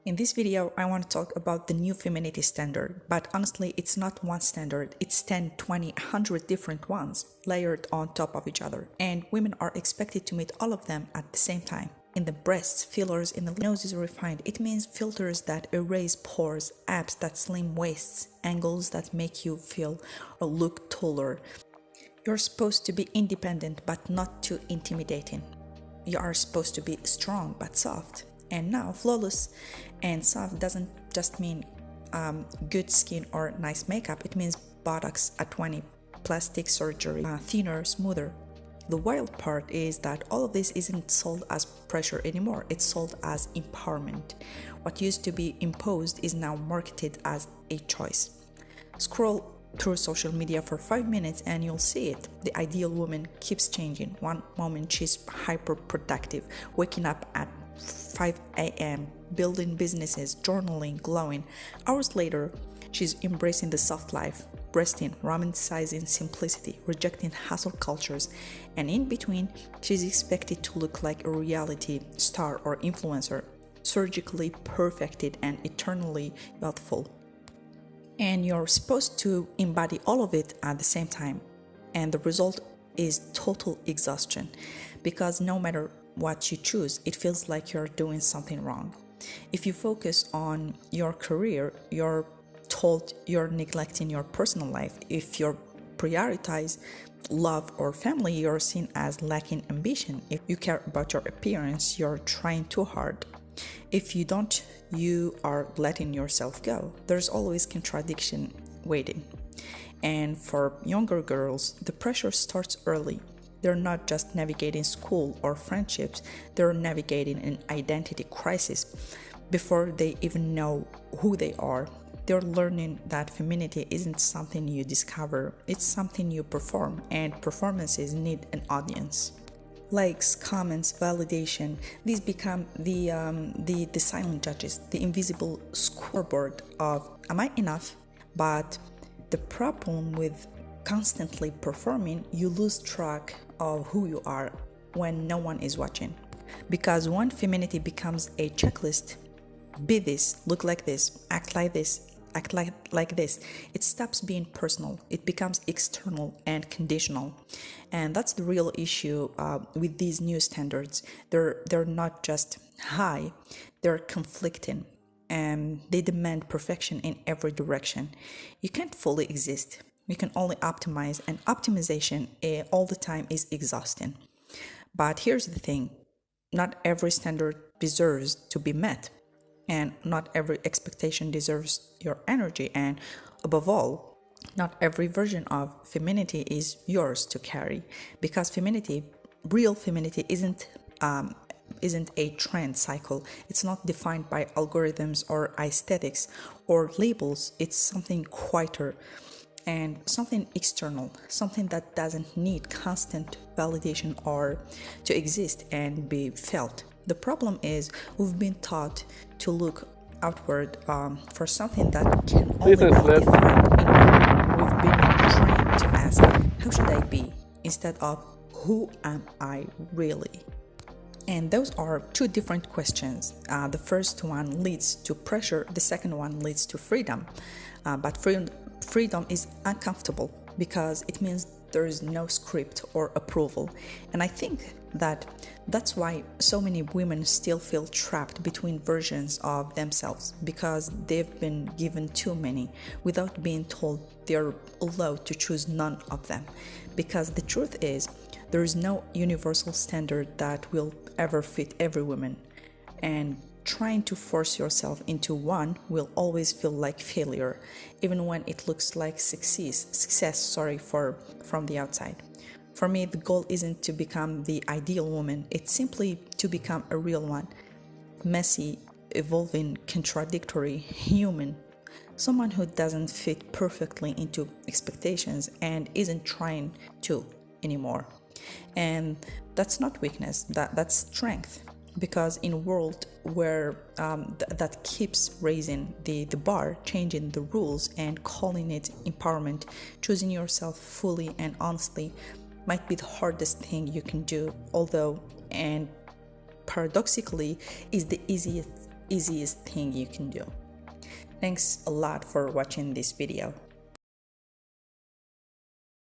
In this video, I want to talk about the new femininity standard, but honestly, it's not one standard, it's 10, 20, 100 different ones layered on top of each other, and women are expected to meet all of them at the same time. In the breasts, fillers in the nose is refined. It means filters that erase pores, abs that slim waists, angles that make you feel or look taller. You're supposed to be independent but not too intimidating. You are supposed to be strong but soft. And now, flawless and soft doesn't just mean good skin or nice makeup. It means Botox at 20, plastic surgery, thinner, smoother. The wild part is that all of this isn't sold as pressure anymore. It's sold as empowerment. What used to be imposed is now marketed as a choice. Scroll through social media for 5 minutes and you'll see it. The ideal woman keeps changing. One moment she's hyper productive, waking up at 5 a.m., building businesses, journaling, glowing. Hours later, she's embracing the soft life, breasting, romanticizing simplicity, rejecting hustle cultures, and in between, she's expected to look like a reality star or influencer, surgically perfected and eternally youthful. And you're supposed to embody all of it at the same time. And the result is total exhaustion, because no matter what you choose, it feels like you're doing something wrong. If you focus on your career, you're told you're neglecting your personal life. If you prioritize love or family, you're seen as lacking ambition. If you care about your appearance, you're trying too hard. If you don't, you are letting yourself go. There's always contradiction waiting. And for younger girls, the pressure starts early. They're not just navigating school or friendships, they're navigating an identity crisis before they even know who they are. They're learning that femininity isn't something you discover, it's something you perform, and performances need an audience. Likes, comments, validation, these become the silent judges, the invisible scoreboard of am I enough? But the problem with constantly performing, you lose track of who you are when no one is watching. Because when femininity becomes a checklist, be this, look like this, act like this, act like this, it stops being personal. It becomes external and conditional. And that's the real issue with these new standards. They're not just high, they're conflicting. And they demand perfection in every direction. You can't fully exist. You can only optimize, and optimization all the time is exhausting. But here's the thing, not every standard deserves to be met, and not every expectation deserves your energy, and above all, not every version of femininity is yours to carry, because femininity, real femininity, isn't a trend cycle. It's not defined by algorithms or aesthetics or labels. It's something quieter and something external, something that doesn't need constant validation or to exist and be felt. The problem is we've been taught to look outward for something that can only be defined inward. We've been trained to ask, how should I be? Instead of, who am I really? And those are two different questions. The first one leads to pressure, the second one leads to freedom. But freedom is uncomfortable because it means there is no script or approval. And I think that's why so many women still feel trapped between versions of themselves, because they've been given too many without being told they're allowed to choose none of them. Because the truth is, there is no universal standard that will ever fit every woman, and trying to force yourself into one will always feel like failure, even when it looks like success from the outside. For me, the goal isn't to become the ideal woman, it's simply to become a real one, messy, evolving, contradictory, human, someone who doesn't fit perfectly into expectations and isn't trying to anymore. And that's not weakness, that's strength. Because in a world where that keeps raising the bar, changing the rules and calling it empowerment, choosing yourself fully and honestly might be the hardest thing you can do, although, and paradoxically, is the easiest thing you can do. Thanks a lot for watching this video.